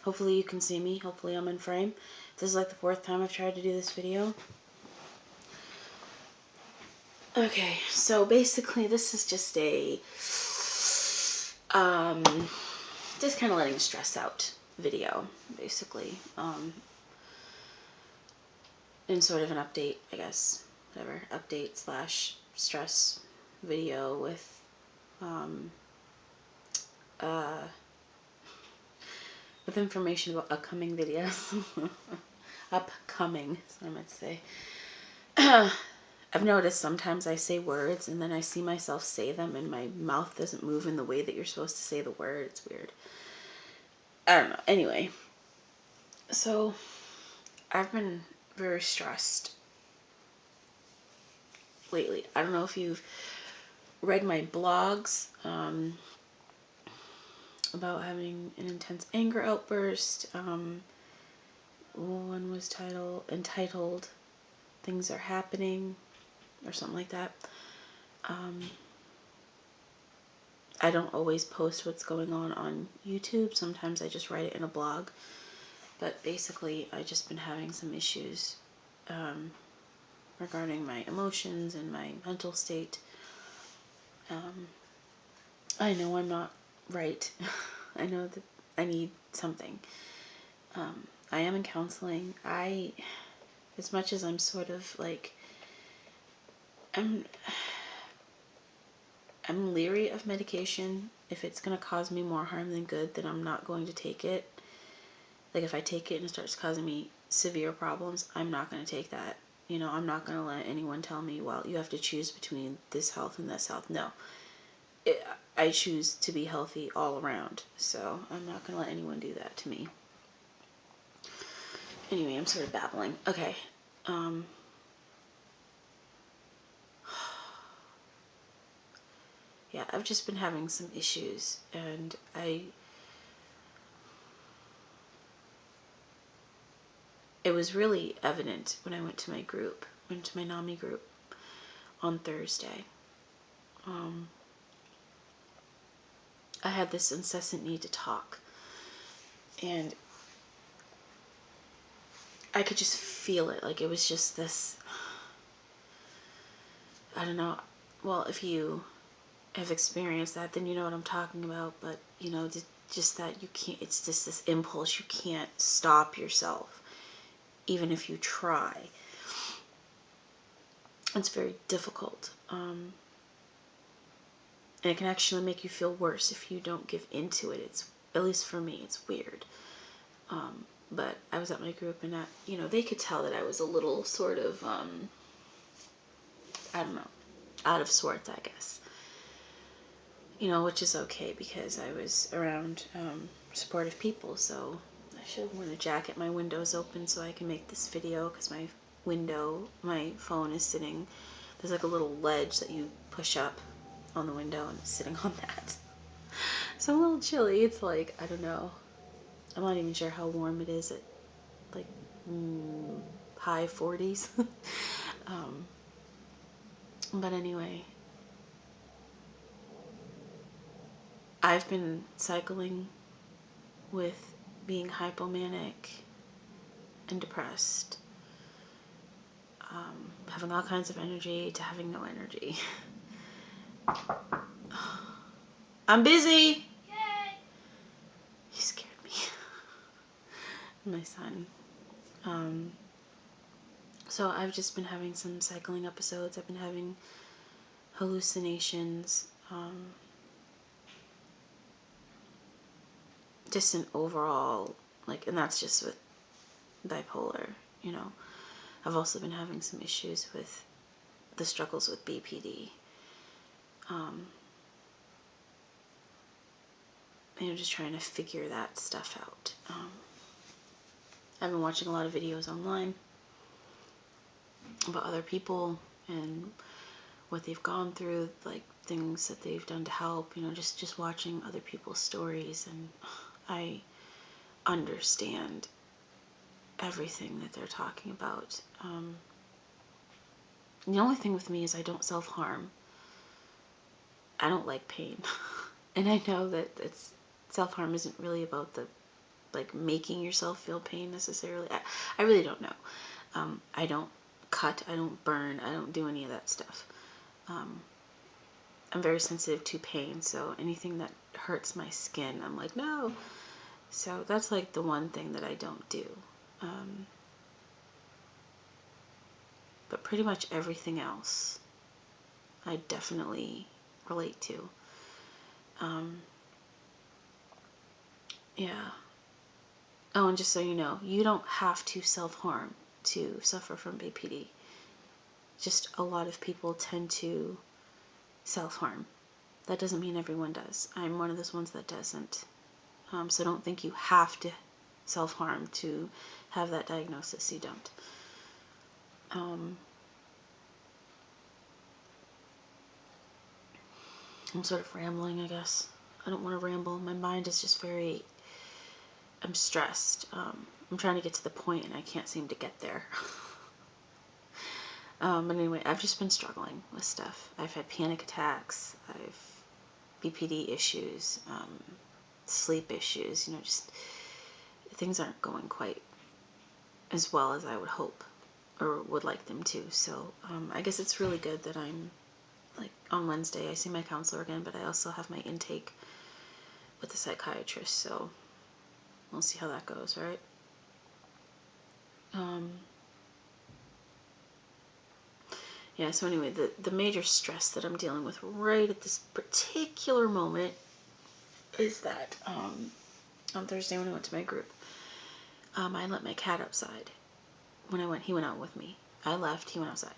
hopefully you can see me. Hopefully I'm in frame. This is like the 4th time I've tried to do this video. Okay, so basically this is just a, just kind of letting stress out video, basically. In sort of an update, I guess, whatever, update slash stress video with, with information about upcoming videos. Upcoming, is what I meant to say. I've noticed sometimes I say words and then I see myself say them and my mouth doesn't move in the way that you're supposed to say the word. It's weird. I don't know. Anyway, so I've been very stressed lately. I don't know if you've read my blogs about having an intense anger outburst. One was entitled Things Are Happening, or something like that. I don't always post what's going on YouTube. Sometimes I just write it in a blog. But basically, I've just been having some issues regarding my emotions and my mental state. I know I'm not right. I know that I need something. I am in counseling. As much as I'm sort of like, I'm leery of medication. If it's going to cause me more harm than good, then I'm not going to take it. Like if I take it and it starts causing me severe problems, I'm not going to take that. You know, I'm not going to let anyone tell me, well, you have to choose between this health and this health. No. I choose to be healthy all around. So I'm not going to let anyone do that to me. Anyway, I'm sort of babbling. Okay. Yeah, I've just been having some issues, and it was really evident when I went to my NAMI group on Thursday. I had this incessant need to talk, and I could just feel it. Like it was just this, I don't know, well, if you have experienced that, then you know what I'm talking about, but you know, just that you can't, it's just this impulse, you can't stop yourself, even if you try. It's very difficult. And it can actually make you feel worse if you don't give into it. It's, at least for me, it's weird. But I was at my group and you know, they could tell that I was a little sort of, I don't know, out of sorts, I guess. You know, which is okay because I was around supportive people, so I should have worn a jacket. My window's open so I can make this video because my phone is sitting, there's like a little ledge that you push up on the window and it's sitting on that. So I'm a little chilly. It's like, I don't know, I'm not even sure how warm it is at like high 40s. But anyway, I've been cycling with being hypomanic and depressed, having all kinds of energy to having no energy. I'm busy! Yay! He scared me. My son. So I've just been having some cycling episodes. I've been having hallucinations. Just an overall, like, and that's just with bipolar, you know. I've also been having some issues with the struggles with BPD. You know, just trying to figure that stuff out. I've been watching a lot of videos online about other people and what they've gone through, like things that they've done to help, you know, just watching other people's stories, and I understand everything that they're talking about. The only thing with me is I don't self-harm. I don't like pain. And I know that it's self-harm isn't really about the, like, making yourself feel pain necessarily. I really don't know. I don't cut, I don't burn, I don't do any of that stuff. I'm very sensitive to pain, so anything that hurts my skin, I'm like, no. So that's like the one thing that I don't do. But pretty much everything else, I definitely relate to. Yeah. Oh, and just so you know, you don't have to self-harm to suffer from BPD. Just a lot of people tend to self-harm. That doesn't mean everyone does. I'm one of those ones that doesn't. So don't think you have to self-harm to have that diagnosis. You don't. I'm sort of rambling, I guess. I don't want to ramble. My mind is just very... I'm stressed. I'm trying to get to the point and I can't seem to get there. But anyway, I've just been struggling with stuff. I've had panic attacks. I've BPD issues, sleep issues, just things aren't going quite as well as I would hope or would like them to. So I guess it's really good that I'm, like, on Wednesday I see my counselor again, but I also have my intake with the psychiatrist, so we'll see how that goes, right? Yeah, so anyway, the major stress that I'm dealing with right at this particular moment is that on Thursday when I went to my group, I let my cat outside. When I went, he went out with me. I left, he went outside.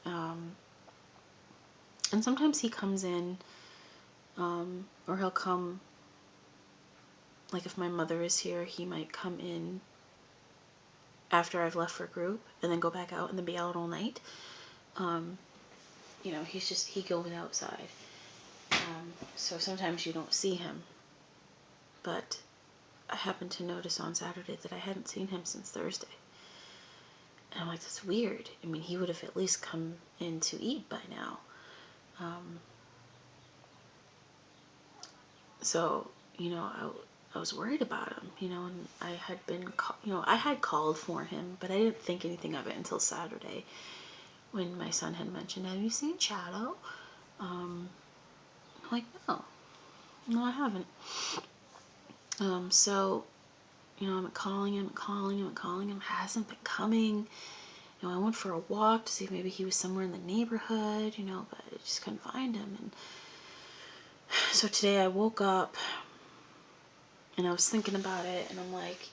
And sometimes he comes in, or he'll come, like if my mother is here, he might come in after I've left for group and then go back out and then be out all night. He goes outside. So sometimes you don't see him. But I happened to notice on Saturday that I hadn't seen him since Thursday. And I'm like, that's weird. I mean, he would have at least come in to eat by now. So, I was worried about him, and I had been, I had called for him, but I didn't think anything of it until Saturday when my son had mentioned, have you seen Shadow? I'm like, no, I haven't. So, I'm calling him, hasn't been coming. I went for a walk to see if maybe he was somewhere in the neighborhood, but I just couldn't find him. And so today I woke up and I was thinking about it, and I'm like,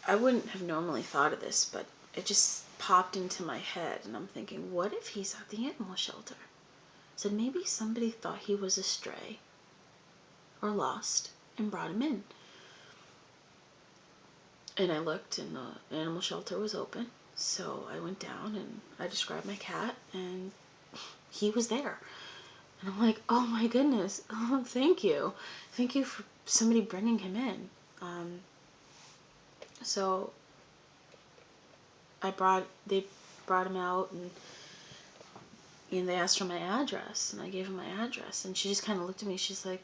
I wouldn't have normally thought of this, but it just popped into my head, and I'm thinking, what if he's at the animal shelter? So maybe somebody thought he was a stray or lost and brought him in. And I looked, and the animal shelter was open, so I went down and I described my cat, and he was there. And I'm like, oh my goodness, oh, thank you for somebody bringing him in. So they brought him out, and they asked for my address, and I gave him my address, and she just kind of looked at me. She's like,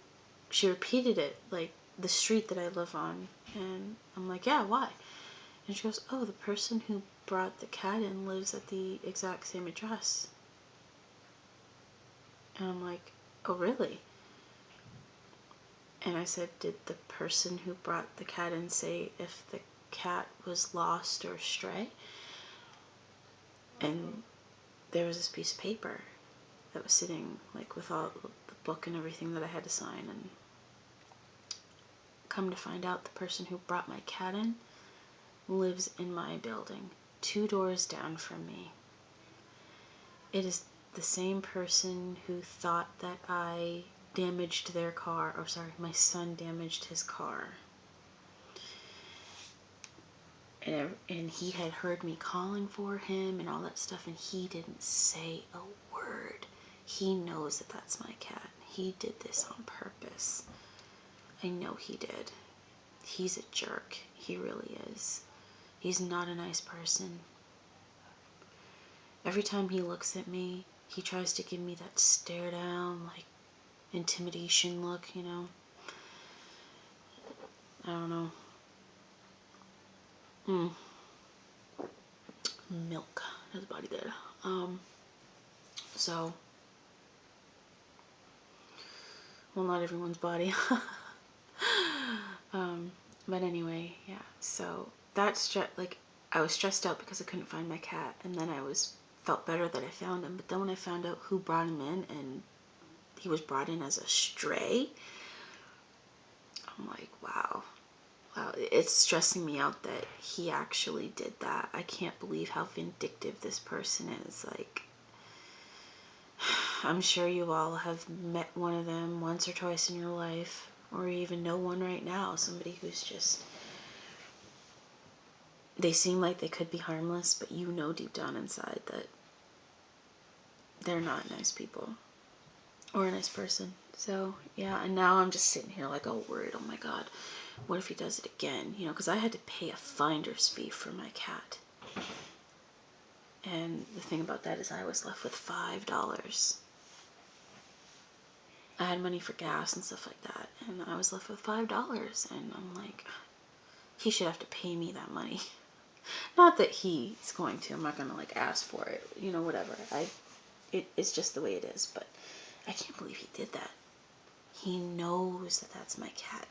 she repeated it, like the street that I live on, and I'm like, yeah, why? And she goes, oh, the person who brought the cat in lives at the exact same address. And I'm like, oh, really? And I said, did the person who brought the cat in say if the cat was lost or stray? And there was this piece of paper that was sitting, like, with all the book and everything that I had to sign. And come to find out, the person who brought my cat in lives in my building, 2 doors down from me. It is the same person who thought that I damaged their car, or sorry, my son damaged his car. And he had heard me calling for him and all that stuff, and he didn't say a word. He knows that that's my cat. He did this on purpose. I know he did. He's a jerk. He really is. He's not a nice person. Every time he looks at me, he tries to give me that stare down, like, intimidation look, you know. I don't know. Milk. His body did. So, well, not everyone's body. But anyway, yeah. So that's just like, I was stressed out because I couldn't find my cat, and then I felt better that I found him. But then when I found out who brought him in, and he was brought in as a stray, I'm like, wow. Wow, it's stressing me out that he actually did that. I can't believe how vindictive this person is. Like, I'm sure you all have met one of them once or twice in your life, or even know one right now. Somebody who's just, they seem like they could be harmless, but you know deep down inside that they're not nice people or a nice person. So yeah, and now I'm just sitting here like all worried. Oh my God, what if he does it again? You know, because I had to pay a finder's fee for my cat. And the thing about that is I was left with $5. I had money for gas and stuff like that, and I was left with $5, and I'm like, he should have to pay me that money. Not that he's going to, I'm not going to like ask for it, you know, whatever. It's just the way it is, but I can't believe he did that. He knows that that's my cat.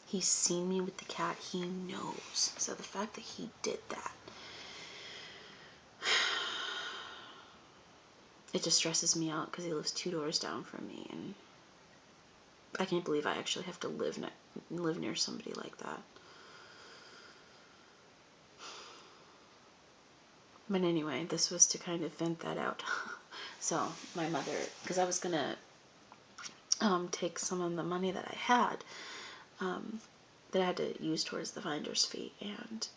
He's seen me with the cat, he knows. So the fact that he did that, it just stresses me out because he lives 2 doors down from me, and I can't believe I actually have to live near somebody like that. But anyway, this was to kind of vent that out. So my mother, because I was gonna take some of the money that I had, that I had to use towards the finder's fee, and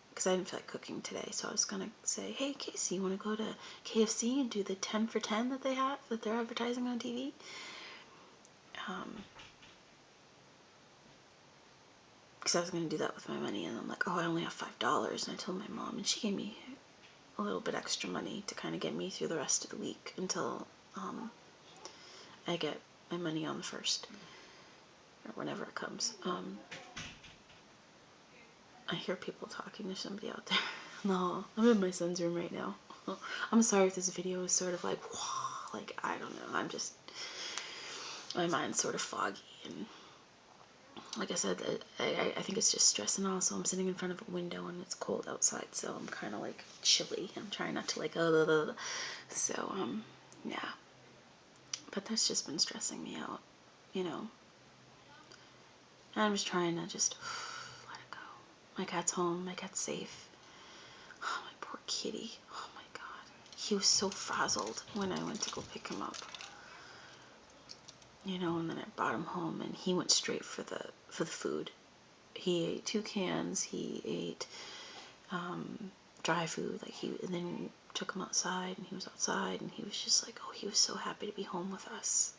because I didn't feel like cooking today, so I was gonna say, hey Casey, you want to go to KFC and do the 10 for 10 that they're advertising on TV? Because I was gonna do that with my money, and I'm like, oh, I only have $5, and I told my mom, and she gave me a little bit extra money to kind of get me through the rest of the week until I get my money on the 1st, or whenever it comes. I hear people talking to somebody out there. No, I'm in my son's room right now. I'm sorry if this video is sort of like, I don't know, I'm just, my mind's sort of foggy, and like I said, I think it's just stress, and also I'm sitting in front of a window and it's cold outside, so I'm kind of like chilly. I'm trying not to like, so, yeah. But that's just been stressing me out, you know. And I'm just trying to just let it go. My cat's home, my cat's safe. Oh, my poor kitty. Oh my God. He was so frazzled when I went to go pick him up. You know, and then I brought him home, and he went straight for the food. He ate 2 cans. He ate dry food. And then we took him outside, and he was outside, and he was just like, oh, he was so happy to be home with us.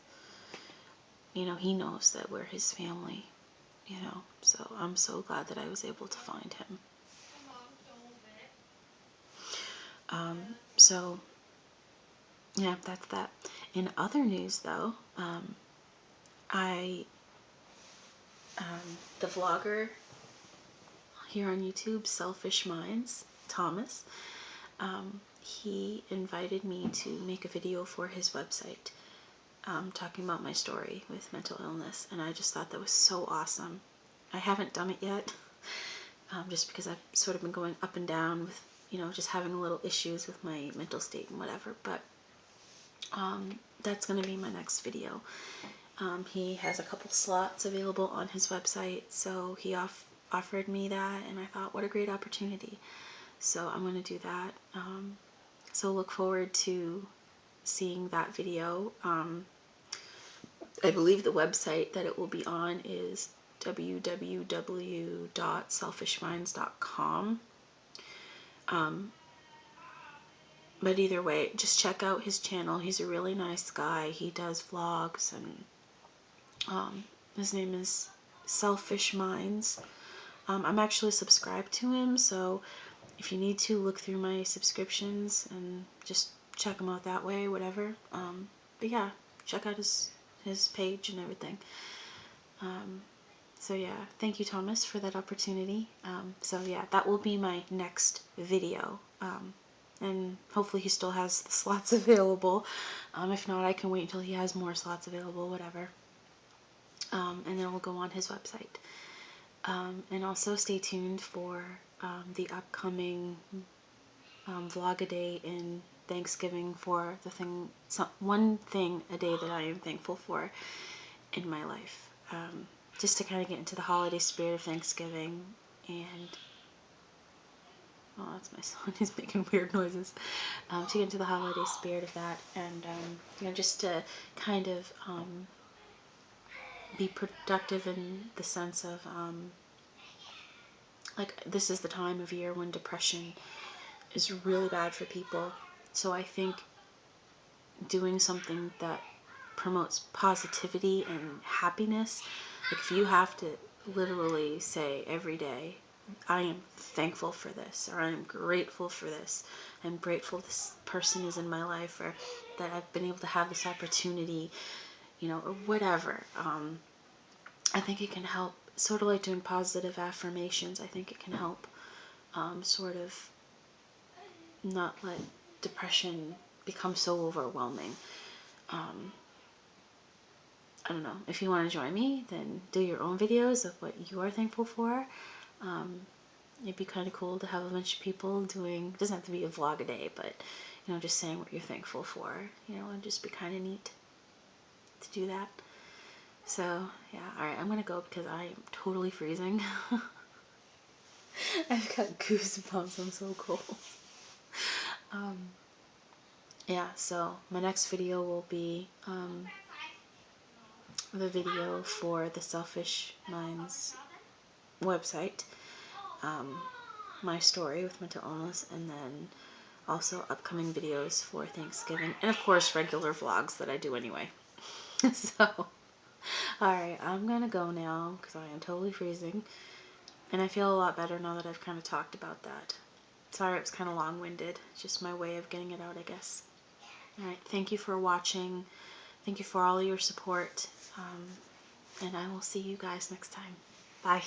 You know, he knows that we're his family. You know, so I'm so glad that I was able to find him. So yeah, that's that. In other news, though, the vlogger here on YouTube, Selfish Minds, Thomas, he invited me to make a video for his website, talking about my story with mental illness, and I just thought that was so awesome. I haven't done it yet, just because I've sort of been going up and down with, you know, just having little issues with my mental state and whatever, but that's going to be my next video. He has a couple slots available on his website, so he offered me that, and I thought, what a great opportunity. So I'm going to do that. So look forward to seeing that video. I believe the website that it will be on is www.selfishminds.com. But either way, just check out his channel. He's a really nice guy. He does vlogs, and his name is Selfish Minds. I'm actually subscribed to him, so if you need to, look through my subscriptions and just check him out that way, whatever. But yeah, check out his page and everything. So yeah, thank you, Thomas, for that opportunity. So yeah, that will be my next video. And hopefully he still has the slots available. If not, I can wait until he has more slots available, whatever. And then we'll go on his website. And also stay tuned for the upcoming vlog-a-day in Thanksgiving for one thing a day that I am thankful for in my life. Just to kind of get into the holiday spirit of Thanksgiving, and oh, that's my son, he's making weird noises. To get into the holiday spirit of that, and you know, just to kind of be productive in the sense of like, this is the time of year when depression is really bad for people. So I think doing something that promotes positivity and happiness, like if you have to literally say every day, I am thankful for this, or I am grateful for this, I'm grateful this person is in my life, or that I've been able to have this opportunity, you know, or whatever. I think it can help, sort of like doing positive affirmations. I think it can help sort of not let depression become so overwhelming. I don't know, if you want to join me, then do your own videos of what you are thankful for. It'd be kind of cool to have a bunch of people doing, it doesn't have to be a vlog a day, but, you know, just saying what you're thankful for, you know, it'd just be kind of neat to do that. So, yeah, alright, I'm gonna go because I am totally freezing. I've got goosebumps, I'm so cold. Yeah, so my next video will be the video for the Selfish Minds website, my story with mental illness, and then also upcoming videos for Thanksgiving, and of course regular vlogs that I do anyway. So, alright, I'm gonna go now because I am totally freezing, and I feel a lot better now that I've kind of talked about that. Sorry it was kind of long-winded, it's just my way of getting it out, I guess. Alright, thank you for watching, thank you for all your support, and I will see you guys next time. Bye.